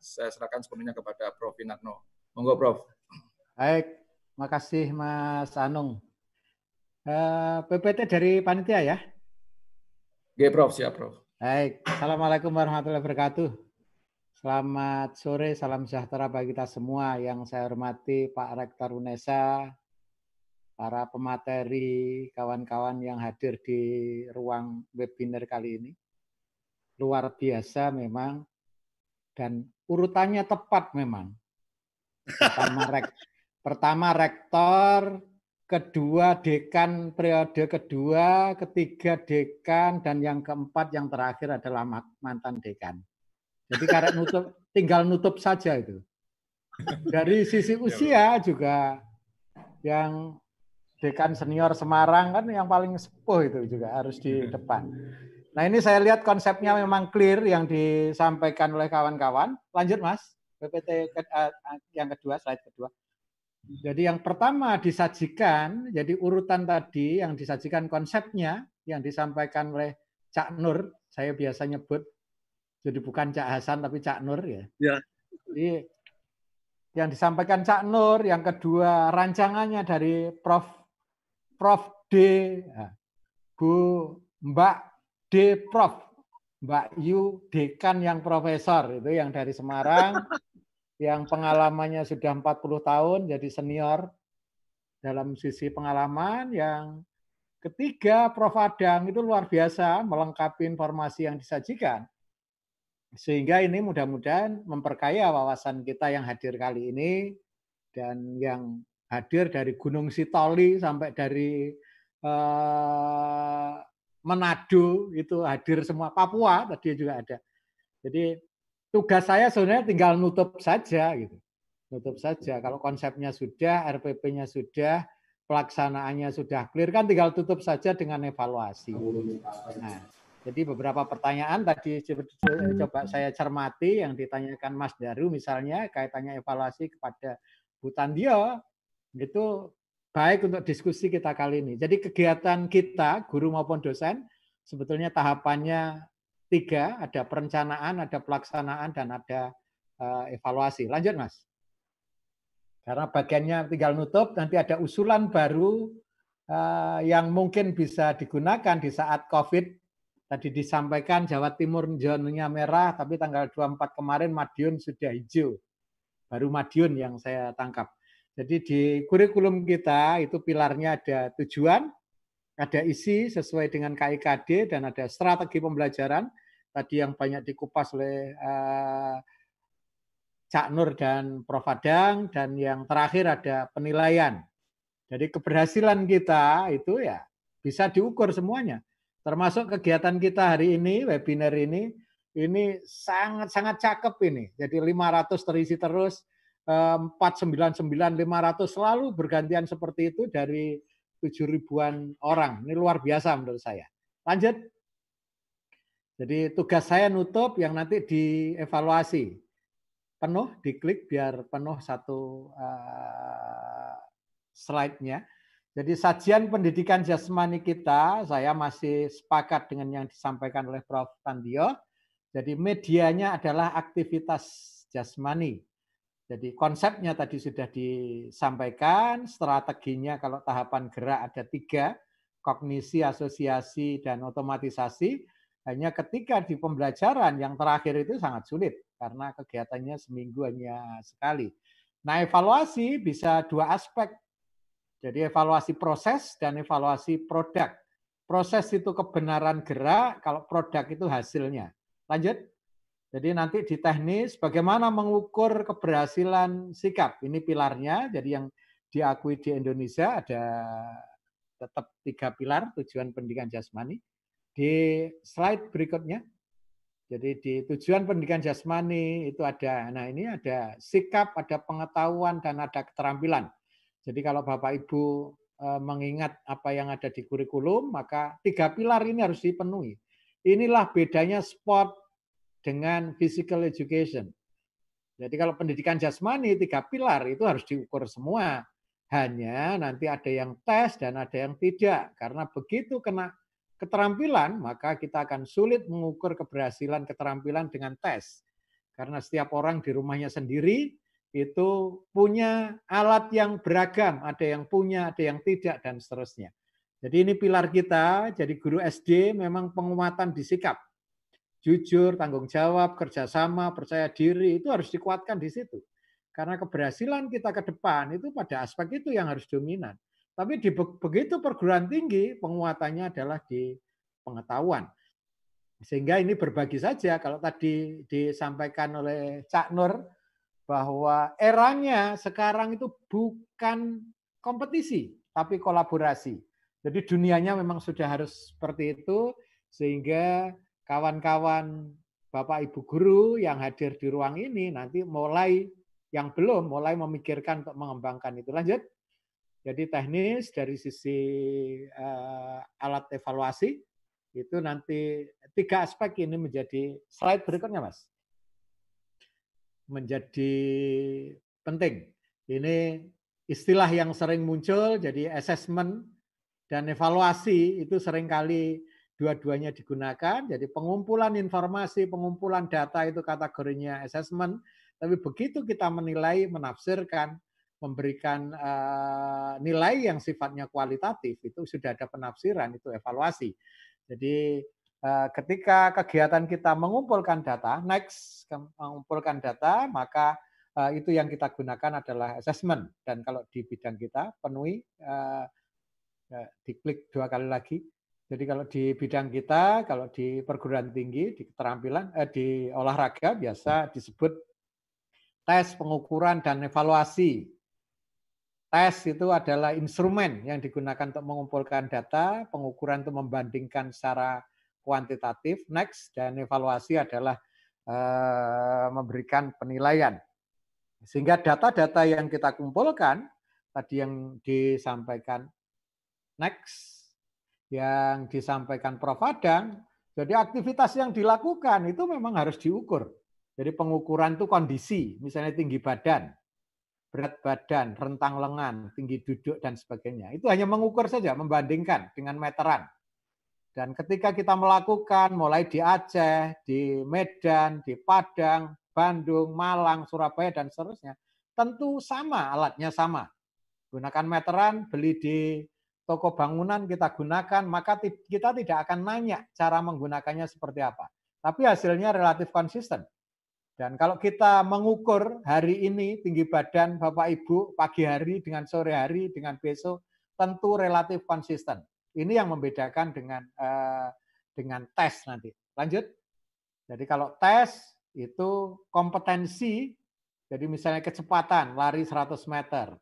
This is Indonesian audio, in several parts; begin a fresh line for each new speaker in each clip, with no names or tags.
saya serahkan sepenuhnya kepada Prof. Winarno. Monggo, Prof.
Baik, makasih Mas Anung. PPT dari panitia ya?
Oke, Prof. Siap, Prof.
Baik, Assalamualaikum warahmatullahi wabarakatuh. Selamat sore, salam sejahtera bagi kita semua. Yang saya hormati Pak Rektor UNESA, para pemateri, kawan-kawan yang hadir di ruang webinar kali ini. Luar biasa memang, dan urutannya tepat memang. Pertama rektor, kedua dekan periode kedua, ketiga dekan, dan yang keempat yang terakhir adalah mantan dekan. Jadi karena tinggal nutup saja itu. Dari sisi usia juga yang dekan senior Semarang kan yang paling sepuh itu juga harus di depan. Nah ini saya lihat konsepnya memang clear yang disampaikan oleh kawan-kawan. Lanjut Mas, PPT yang kedua, slide kedua. Jadi yang pertama disajikan, jadi urutan tadi yang disajikan konsepnya yang disampaikan oleh Cak Nur, saya biasa nyebut, jadi bukan Cak Hasan tapi Cak Nur ya.
Ya.
Jadi yang disampaikan Cak Nur, yang kedua rancangannya dari Prof D, Bu Mbak D Prof, Mbak Yu dekan yang profesor itu yang dari Semarang. Yang pengalamannya sudah 40 tahun jadi senior dalam sisi pengalaman. Yang ketiga Prof Adang itu luar biasa melengkapi informasi yang disajikan. Sehingga ini mudah-mudahan memperkaya wawasan kita yang hadir kali ini, dan yang hadir dari Gunung Sitoli sampai dari Manado itu hadir semua, Papua tadi juga ada. Jadi tugas saya sebenarnya tinggal nutup saja gitu. Nutup saja. Kalau konsepnya sudah, RPP-nya sudah, pelaksanaannya sudah clear, kan tinggal tutup saja dengan evaluasi. Nah, jadi beberapa pertanyaan tadi coba saya cermati yang ditanyakan Mas Daru misalnya kaitannya evaluasi kepada Bu Tandio, itu baik untuk diskusi kita kali ini. Jadi kegiatan kita, guru maupun dosen, sebetulnya tahapannya 3, ada perencanaan, ada pelaksanaan, dan ada evaluasi. Lanjut Mas. Karena bagiannya tinggal nutup, nanti ada usulan baru yang mungkin bisa digunakan di saat COVID. Tadi disampaikan Jawa Timur zonanya merah, tapi tanggal 24 kemarin Madiun sudah hijau. Baru Madiun yang saya tangkap. Jadi di kurikulum kita itu pilarnya ada tujuan, ada isi sesuai dengan KIKD, dan ada strategi pembelajaran. Tadi yang banyak dikupas oleh Cak Nur dan Prof Adang, dan yang terakhir ada penilaian. Jadi keberhasilan kita itu ya bisa diukur semuanya. Termasuk kegiatan kita hari ini, webinar ini sangat-sangat cakep ini. Jadi 500 terisi terus, 499, 500 selalu bergantian seperti itu dari 7.000-an orang. Ini luar biasa menurut saya. Lanjut. Jadi tugas saya nutup, yang nanti dievaluasi. Penuh, diklik biar penuh satu slide-nya. Jadi sajian pendidikan jasmani kita, saya masih sepakat dengan yang disampaikan oleh Prof. Tandio. Jadi medianya adalah aktivitas jasmani. Jadi konsepnya tadi sudah disampaikan, strateginya kalau tahapan gerak ada 3, kognisi, asosiasi, dan otomatisasi. Hanya ketika di pembelajaran yang terakhir itu sangat sulit, karena kegiatannya seminggu hanya sekali. Nah evaluasi bisa 2 aspek. Jadi evaluasi proses dan evaluasi produk. Proses itu kebenaran gerak, kalau produk itu hasilnya. Lanjut. Jadi nanti di teknis bagaimana mengukur keberhasilan sikap. Ini pilarnya, jadi yang diakui di Indonesia ada tetap 3 pilar tujuan pendidikan jasmani. Di slide berikutnya. Jadi di tujuan pendidikan jasmani itu ada, nah ini ada sikap, ada pengetahuan, dan ada keterampilan. Jadi kalau Bapak Ibu mengingat apa yang ada di kurikulum, maka 3 pilar ini harus dipenuhi. Inilah bedanya sport dengan physical education. Jadi kalau pendidikan jasmani 3 pilar itu harus diukur semua. Hanya nanti ada yang tes dan ada yang tidak. Karena begitu kena keterampilan, maka kita akan sulit mengukur keberhasilan keterampilan dengan tes. Karena setiap orang di rumahnya sendiri itu punya alat yang beragam, ada yang punya, ada yang tidak, dan seterusnya. Jadi ini pilar kita, jadi guru SD memang penguatan di sikap. Jujur, tanggung jawab, kerjasama, percaya diri, itu harus dikuatkan di situ. Karena keberhasilan kita ke depan itu pada aspek itu yang harus dominan. Tapi begitu perguruan tinggi, penguatannya adalah di pengetahuan. Sehingga ini berbagi saja, kalau tadi disampaikan oleh Cak Nur, bahwa eranya sekarang itu bukan kompetisi, tapi kolaborasi. Jadi dunianya memang sudah harus seperti itu, sehingga kawan-kawan Bapak Ibu guru yang hadir di ruang ini nanti mulai memikirkan untuk mengembangkan itu. Lanjut. Jadi teknis dari sisi alat evaluasi itu nanti 3 aspek ini menjadi slide berikutnya, Mas. Menjadi penting. Ini istilah yang sering muncul, jadi assessment dan evaluasi itu seringkali dua-duanya digunakan. Jadi pengumpulan informasi, pengumpulan data itu kategorinya assessment. Tapi begitu kita menilai, menafsirkan, memberikan nilai yang sifatnya kualitatif, itu sudah ada penafsiran, itu evaluasi. Jadi ketika kegiatan kita mengumpulkan data, mengumpulkan data, maka itu yang kita gunakan adalah assessment. Dan kalau di bidang kita penuhi, diklik 2 kali lagi. Jadi kalau di bidang kita, kalau di perguruan tinggi, di keterampilan, di olahraga biasa disebut tes, pengukuran, dan evaluasi. Tes itu adalah instrumen yang digunakan untuk mengumpulkan data, pengukuran untuk membandingkan secara kuantitatif, next, dan evaluasi adalah memberikan penilaian. Sehingga data-data yang kita kumpulkan, tadi yang disampaikan next, yang disampaikan Prof. Adang, jadi aktivitas yang dilakukan itu memang harus diukur. Jadi pengukuran itu kondisi, misalnya tinggi badan, berat badan, rentang lengan, tinggi duduk, dan sebagainya. Itu hanya mengukur saja, membandingkan dengan meteran. Dan ketika kita melakukan mulai di Aceh, di Medan, di Padang, Bandung, Malang, Surabaya, dan seterusnya, tentu sama, alatnya sama. Gunakan meteran, beli di toko bangunan kita gunakan, maka kita tidak akan nanya cara menggunakannya seperti apa. Tapi hasilnya relatif konsisten. Dan kalau kita mengukur hari ini tinggi badan Bapak Ibu pagi hari dengan sore hari dengan besok, tentu relatif konsisten. Ini yang membedakan dengan tes nanti. Lanjut. Jadi kalau tes itu kompetensi, jadi misalnya kecepatan, lari 100 meter,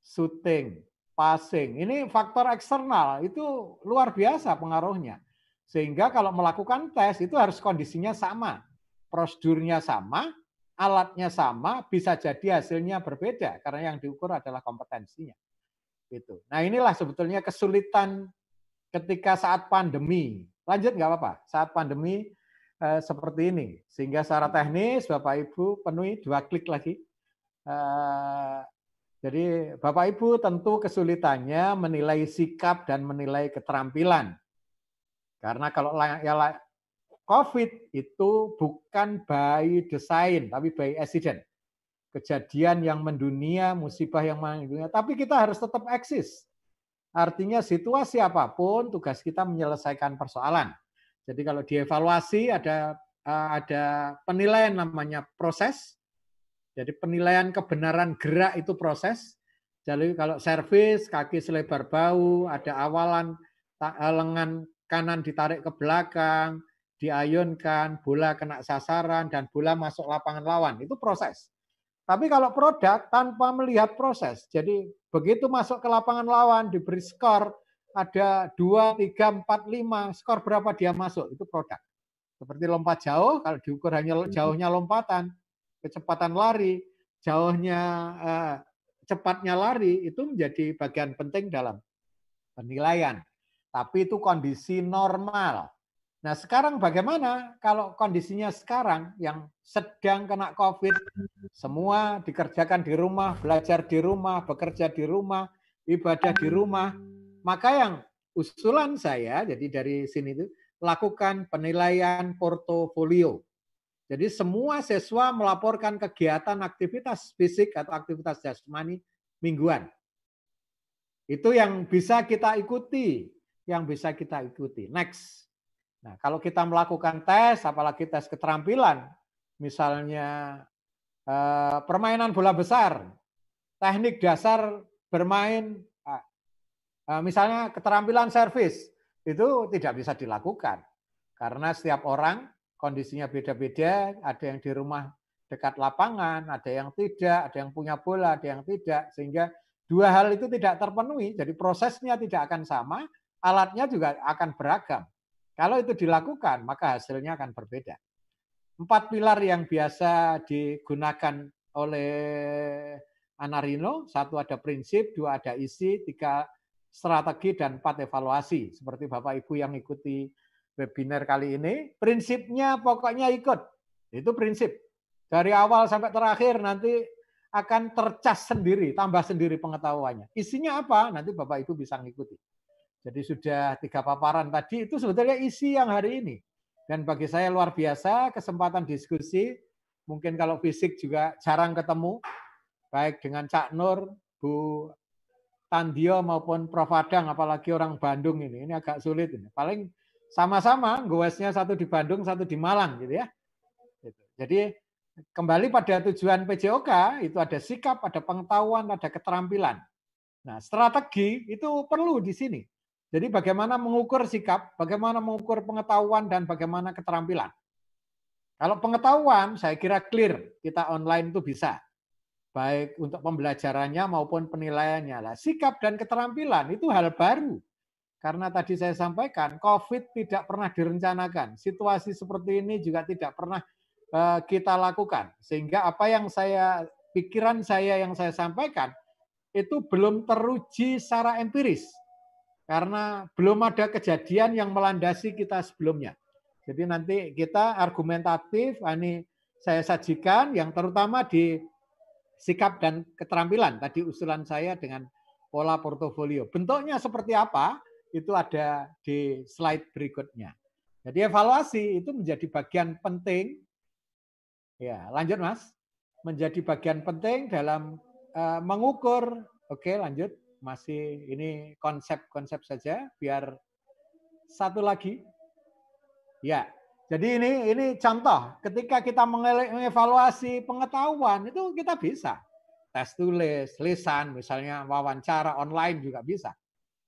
shooting, passing, ini faktor eksternal, itu luar biasa pengaruhnya. Sehingga kalau melakukan tes itu harus kondisinya sama, prosedurnya sama, alatnya sama, bisa jadi hasilnya berbeda karena yang diukur adalah kompetensinya. Gitu. Nah inilah sebetulnya kesulitan ketika saat pandemi. Lanjut nggak apa-apa, saat pandemi seperti ini. Sehingga secara teknis Bapak Ibu penuhi 2 klik lagi. Jadi Bapak Ibu tentu kesulitannya menilai sikap dan menilai keterampilan. Karena kalau COVID itu bukan by design, tapi by accident. Kejadian yang mendunia, musibah yang mendunia, tapi kita harus tetap eksis. Artinya situasi apapun, tugas kita menyelesaikan persoalan. Jadi kalau dievaluasi ada penilaian namanya proses. Jadi penilaian kebenaran gerak itu proses. Jadi kalau servis, kaki selebar bahu, ada awalan lengan kanan ditarik ke belakang, diayunkan, bola kena sasaran, dan bola masuk lapangan lawan. Itu proses. Tapi kalau produk tanpa melihat proses, jadi begitu masuk ke lapangan lawan, diberi skor, ada 2, 3, 4, 5, skor berapa dia masuk, itu produk. Seperti lompat jauh, kalau diukur hanya jauhnya lompatan, kecepatan lari, jauhnya cepatnya lari, itu menjadi bagian penting dalam penilaian. Tapi itu kondisi normal. Nah sekarang bagaimana kalau kondisinya sekarang yang sedang kena COVID, semua dikerjakan di rumah, belajar di rumah, bekerja di rumah, ibadah di rumah. Maka yang usulan saya, jadi dari sini itu, lakukan penilaian portofolio. Jadi semua siswa melaporkan kegiatan aktivitas fisik atau aktivitas jasmani mingguan. Itu yang bisa kita ikuti, Next. Nah, kalau kita melakukan tes, apalagi tes keterampilan, misalnya permainan bola besar, teknik dasar bermain, misalnya keterampilan servis, itu tidak bisa dilakukan. Karena setiap orang kondisinya beda-beda, ada yang di rumah dekat lapangan, ada yang tidak, ada yang punya bola, ada yang tidak, sehingga dua hal itu tidak terpenuhi, jadi prosesnya tidak akan sama, alatnya juga akan beragam. Kalau itu dilakukan, maka hasilnya akan berbeda. 4 pilar yang biasa digunakan oleh Anarino, 1 ada prinsip, 2 ada isi, 3 strategi, dan 4 evaluasi. Seperti Bapak Ibu yang ikuti webinar kali ini, prinsipnya pokoknya ikut. Itu prinsip. Dari awal sampai terakhir nanti akan tercas sendiri, tambah sendiri pengetahuannya. Isinya apa? Nanti Bapak Ibu bisa ngikuti. Jadi sudah 3 paparan tadi, itu sebetulnya isi yang hari ini. Dan bagi saya luar biasa, kesempatan diskusi, mungkin kalau fisik juga jarang ketemu, baik dengan Cak Nur, Bu Tandio maupun Prof. Adang, apalagi orang Bandung ini agak sulit ini. Paling sama-sama, goesnya satu di Bandung, satu di Malang gitu ya. Jadi kembali pada tujuan PJOK, itu ada sikap, ada pengetahuan, ada keterampilan. Nah, strategi itu perlu di sini. Jadi bagaimana mengukur sikap, bagaimana mengukur pengetahuan, dan bagaimana keterampilan. Kalau pengetahuan, saya kira clear, kita online itu bisa. Baik untuk pembelajarannya maupun penilaiannya. Lah, sikap dan keterampilan itu hal baru. Karena tadi saya sampaikan, COVID tidak pernah direncanakan. Situasi seperti ini juga tidak pernah kita lakukan. Sehingga apa yang pikiran saya yang saya sampaikan, itu belum teruji secara empiris. Karena belum ada kejadian yang melandasi kita sebelumnya. Jadi nanti kita argumentatif, ini saya sajikan yang terutama di sikap dan keterampilan. Tadi usulan saya dengan pola portofolio. Bentuknya seperti apa, itu ada di slide berikutnya. Jadi evaluasi itu menjadi bagian penting. Ya, lanjut Mas. Menjadi bagian penting dalam mengukur. Oke, lanjut. Masih ini konsep-konsep saja, biar satu lagi. Ya, jadi ini contoh. Ketika kita mengevaluasi pengetahuan, itu kita bisa. Tes tulis, lisan, misalnya wawancara online juga bisa.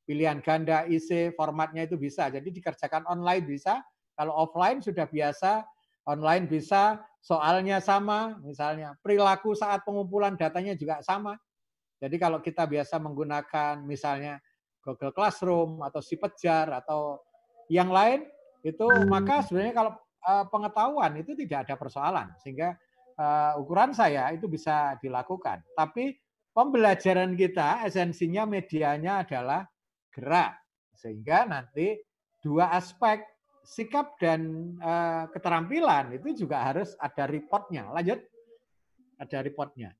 Pilihan ganda, isi, formatnya itu bisa. Jadi dikerjakan online bisa. Kalau offline sudah biasa, online bisa. Soalnya sama, misalnya perilaku saat pengumpulan datanya juga sama. Jadi kalau kita biasa menggunakan misalnya Google Classroom atau Sipejar atau yang lain, itu maka sebenarnya kalau pengetahuan itu tidak ada persoalan. Sehingga ukuran saya itu bisa dilakukan. Tapi pembelajaran kita esensinya medianya adalah gerak. Sehingga nanti dua aspek sikap dan keterampilan itu juga harus ada reportnya. Lanjut, ada reportnya.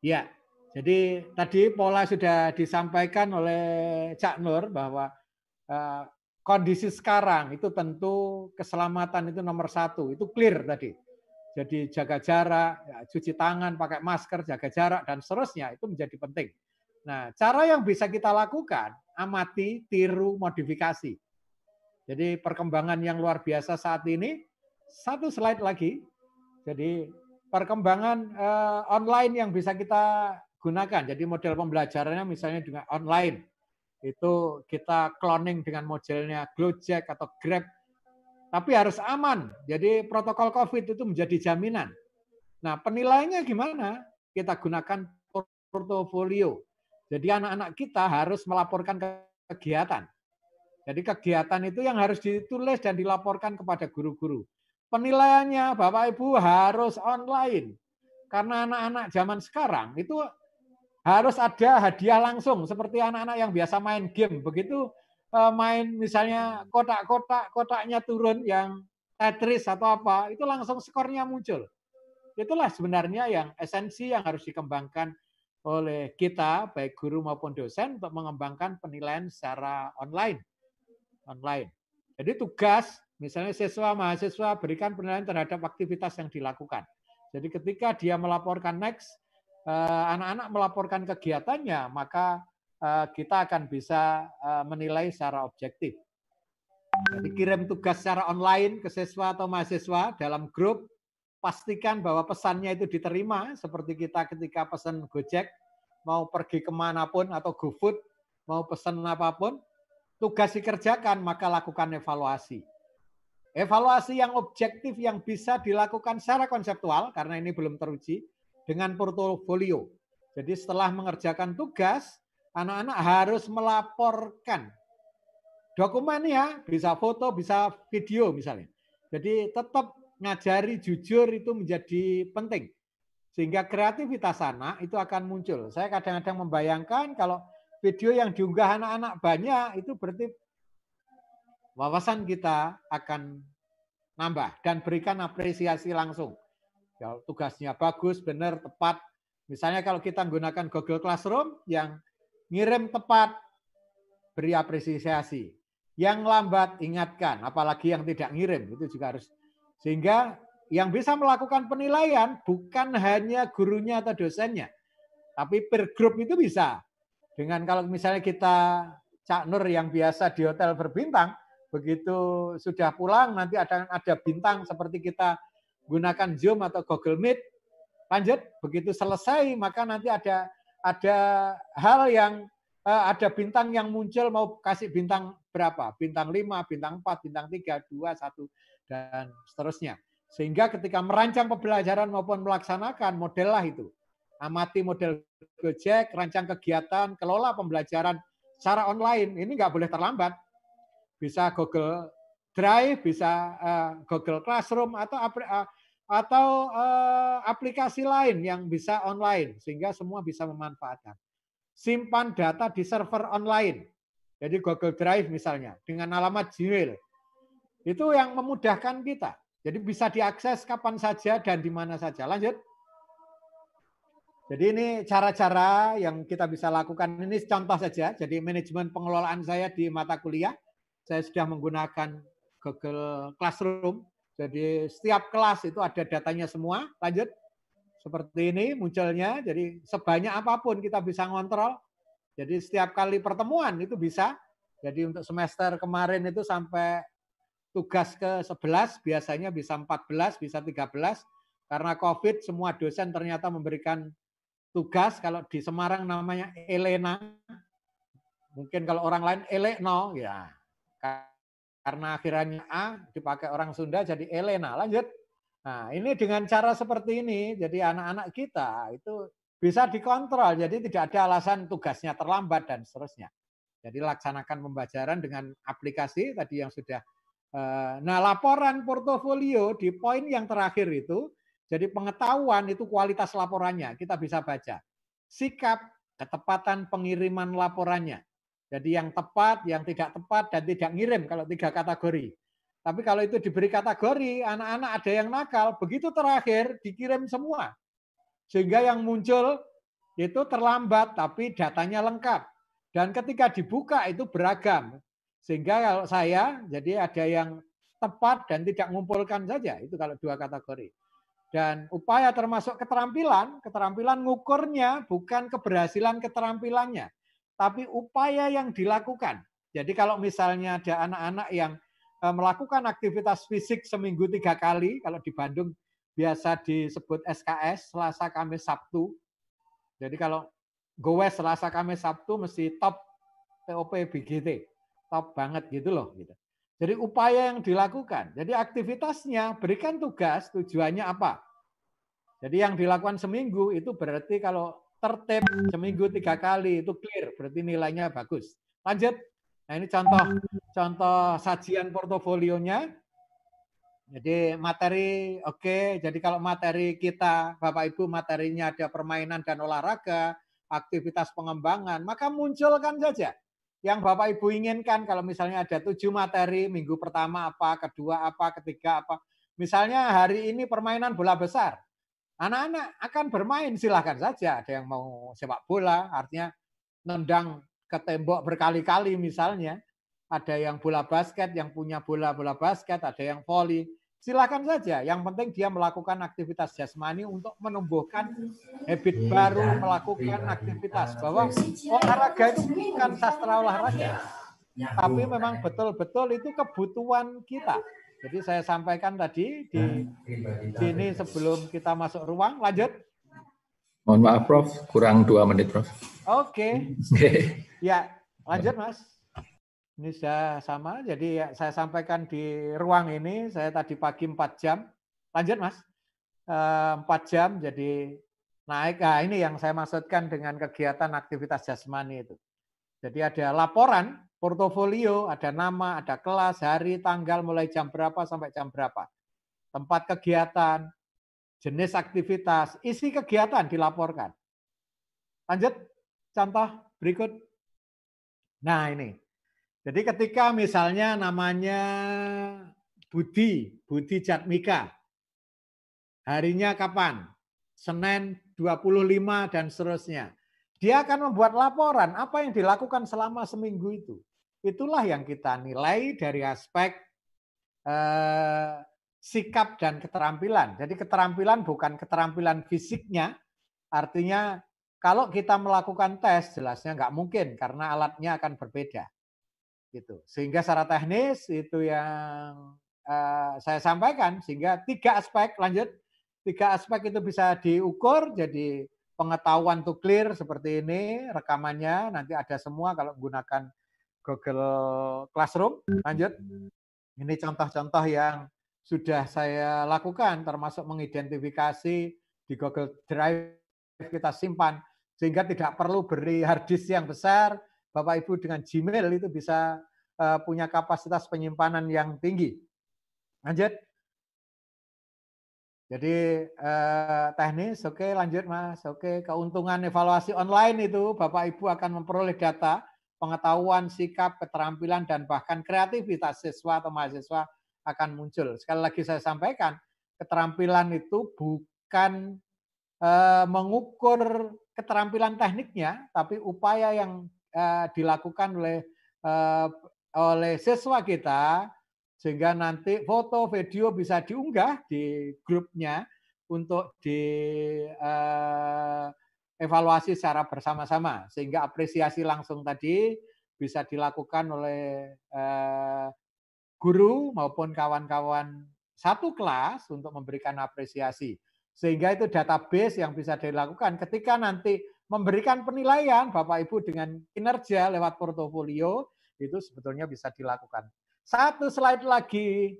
Ya, jadi tadi pola sudah disampaikan oleh Cak Nur bahwa kondisi sekarang itu tentu keselamatan itu nomor 1, itu clear tadi. Jadi jaga jarak, cuci tangan, pakai masker, jaga jarak, dan seterusnya itu menjadi penting. Nah, cara yang bisa kita lakukan, amati, tiru, modifikasi. Jadi perkembangan yang luar biasa saat ini, satu slide lagi. Jadi perkembangan online yang bisa kita gunakan. Jadi model pembelajarannya misalnya dengan online. Itu kita cloning dengan modelnya Gojek atau Grab. Tapi harus aman. Jadi protokol COVID itu menjadi jaminan. Nah, penilaiannya gimana? Kita gunakan portofolio. Jadi anak-anak kita harus melaporkan kegiatan. Jadi kegiatan itu yang harus ditulis dan dilaporkan kepada guru-guru. Penilaiannya Bapak Ibu harus online. Karena anak-anak zaman sekarang itu harus ada hadiah langsung. Seperti anak-anak yang biasa main game. Begitu main misalnya kotaknya turun yang Tetris atau apa, itu langsung skornya muncul. Itulah sebenarnya yang esensi yang harus dikembangkan oleh kita, baik guru maupun dosen, untuk mengembangkan penilaian secara online. Jadi tugas Misalnya siswa mahasiswa berikan penilaian terhadap aktivitas yang dilakukan. Jadi ketika dia melaporkan next, anak-anak melaporkan kegiatannya, maka kita akan bisa menilai secara objektif. Jadi kirim tugas secara online ke siswa atau mahasiswa dalam grup, pastikan bahwa pesannya itu diterima, seperti kita ketika pesan Gojek, mau pergi kemanapun atau GoFood, mau pesan apapun, tugas dikerjakan, maka lakukan evaluasi. Evaluasi yang objektif yang bisa dilakukan secara konseptual, karena ini belum teruji, dengan portofolio. Jadi setelah mengerjakan tugas, anak-anak harus melaporkan dokumennya, bisa foto, bisa video misalnya. Jadi tetap ngajari jujur itu menjadi penting. Sehingga kreativitas anak itu akan muncul. Saya kadang-kadang membayangkan kalau video yang diunggah anak-anak banyak, itu berarti wawasan kita akan nambah dan berikan apresiasi langsung. Kalau tugasnya bagus, benar, tepat. Misalnya kalau kita menggunakan Google Classroom, yang ngirim tepat, beri apresiasi. Yang lambat, ingatkan. Apalagi yang tidak ngirim, itu juga harus. Sehingga yang bisa melakukan penilaian bukan hanya gurunya atau dosennya, tapi per grup itu bisa. Dengan kalau misalnya kita Cak Nur yang biasa di hotel berbintang, begitu sudah pulang nanti ada bintang seperti kita gunakan Zoom atau Google Meet. Lanjut, begitu selesai maka nanti ada hal yang ada bintang yang muncul, mau kasih bintang berapa? Bintang 5, bintang 4, bintang 3, 2, 1 dan seterusnya. Sehingga ketika merancang pembelajaran maupun melaksanakan modellah itu. Amati model Gojek, rancang kegiatan, kelola pembelajaran secara online. Ini nggak boleh terlambat. Bisa Google Drive, bisa Google Classroom atau aplikasi lain yang bisa online sehingga semua bisa memanfaatkan. Simpan data di server online. Jadi Google Drive misalnya dengan alamat Gmail. Itu yang memudahkan kita. Jadi bisa diakses kapan saja dan di mana saja. Lanjut. Jadi ini cara-cara yang kita bisa lakukan. Ini contoh saja. Jadi manajemen pengelolaan saya di mata kuliah. Saya sudah menggunakan Google Classroom. Jadi setiap kelas itu ada datanya semua. Lanjut. Seperti ini munculnya. Jadi sebanyak apapun kita bisa ngontrol. Jadi setiap kali pertemuan itu bisa. Jadi untuk semester kemarin itu sampai tugas ke-11 biasanya bisa 14, bisa 13. Karena COVID semua dosen ternyata memberikan tugas. Kalau di Semarang namanya Elena. Mungkin kalau orang lain Eleno. Ya. Karena akhirannya A dipakai orang Sunda jadi Elena. Lanjut. Nah, ini dengan cara seperti ini, jadi anak-anak kita itu bisa dikontrol. Jadi tidak ada alasan tugasnya terlambat dan seterusnya. Jadi laksanakan pembelajaran dengan aplikasi tadi yang sudah. Nah, laporan portofolio di poin yang terakhir itu, jadi pengetahuan itu kualitas laporannya kita bisa baca. Sikap, ketepatan pengiriman laporannya. Jadi yang tepat, yang tidak tepat, dan tidak ngirim kalau 3 kategori. Tapi kalau itu diberi kategori, anak-anak ada yang nakal, begitu terakhir dikirim semua. Sehingga yang muncul itu terlambat, tapi datanya lengkap. Dan ketika dibuka itu beragam. Sehingga kalau saya, jadi ada yang tepat dan tidak mengumpulkan saja. Itu kalau 2 kategori. Dan upaya termasuk keterampilan ngukurnya bukan keberhasilan keterampilannya. Tapi upaya yang dilakukan. Jadi kalau misalnya ada anak-anak yang melakukan aktivitas fisik seminggu 3 kali, kalau di Bandung biasa disebut SKS, Selasa, Kamis, Sabtu. Jadi kalau goes Selasa, Kamis, Sabtu mesti top TOP BGT. Top banget gitu loh. Gitu. Jadi upaya yang dilakukan. Jadi aktivitasnya, berikan tugas, tujuannya apa. Jadi yang dilakukan seminggu itu berarti kalau tertib seminggu 3 kali itu clear, berarti nilainya bagus. Lanjut. Nah ini contoh sajian portofolionya. Jadi materi oke. Jadi kalau materi kita Bapak Ibu materinya ada permainan dan olahraga, aktivitas pengembangan, maka munculkan saja yang Bapak Ibu inginkan. Kalau misalnya ada 7 materi, minggu pertama apa, kedua apa, ketiga apa. Misalnya hari ini permainan bola besar. Anak-anak akan bermain, silahkan saja. Ada yang mau sepak bola, artinya nendang ke tembok berkali-kali misalnya. ada yang bola basket, yang punya bola basket, ada yang voli. Silakan saja. Yang penting dia melakukan aktivitas jasmani untuk menumbuhkan habit baru, melakukan aktivitas. Bahwa olahraga itu bukan sastra olahraga, tapi memang betul-betul itu kebutuhan kita. Jadi saya sampaikan tadi di sini sebelum kita masuk ruang. Lanjut.
Mohon maaf Prof, kurang 2 menit Prof.
Oke. Ya, lanjut Mas. Ini sudah sama, jadi ya, saya sampaikan di ruang ini, saya tadi pagi 4 jam. Lanjut Mas. 4 jam, jadi naik. Nah, ini yang saya maksudkan dengan kegiatan aktivitas jasmani itu. Jadi ada laporan, portofolio, ada nama, ada kelas, hari, tanggal, mulai jam berapa sampai jam berapa. Tempat kegiatan, jenis aktivitas, isi kegiatan dilaporkan. Lanjut, contoh berikut. Nah ini, jadi ketika misalnya namanya Budi Jatmika, harinya kapan? Senin 25 dan seterusnya. Dia akan membuat laporan apa yang dilakukan selama seminggu itu. Itulah yang kita nilai dari aspek sikap dan keterampilan. Jadi keterampilan bukan keterampilan fisiknya, artinya kalau kita melakukan tes jelasnya nggak mungkin karena alatnya akan berbeda. Gitu. Sehingga secara teknis itu yang saya sampaikan, sehingga 3 aspek, lanjut, 3 aspek itu bisa diukur, jadi pengetahuan to clear seperti ini, rekamannya nanti ada semua kalau menggunakan Google Classroom. Lanjut, ini contoh-contoh yang sudah saya lakukan, termasuk mengidentifikasi di Google Drive kita simpan, sehingga tidak perlu beri hard disk yang besar. Bapak Ibu dengan Gmail itu bisa punya kapasitas penyimpanan yang tinggi. Lanjut. Jadi teknis, oke, lanjut Mas. Oke, keuntungan evaluasi online itu Bapak Ibu akan memperoleh data, pengetahuan, sikap, keterampilan, dan bahkan kreativitas siswa atau mahasiswa akan muncul. Sekali lagi saya sampaikan, keterampilan itu bukan mengukur keterampilan tekniknya, tapi upaya yang dilakukan oleh siswa kita, sehingga nanti foto, video bisa diunggah di grupnya untuk dievaluasi secara bersama-sama, sehingga apresiasi langsung tadi bisa dilakukan oleh guru maupun kawan-kawan satu kelas untuk memberikan apresiasi. Sehingga itu database yang bisa dilakukan ketika nanti memberikan penilaian Bapak Ibu dengan kinerja lewat portofolio, itu sebetulnya bisa dilakukan. 1 slide lagi.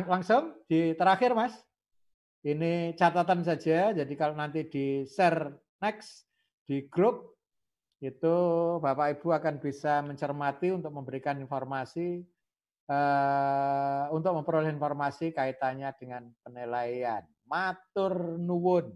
Langsung di terakhir Mas. Ini catatan saja, jadi kalau nanti di share next di grup, itu Bapak Ibu akan bisa mencermati untuk memberikan informasi, untuk memperoleh informasi kaitannya dengan penilaian. Matur nuwun.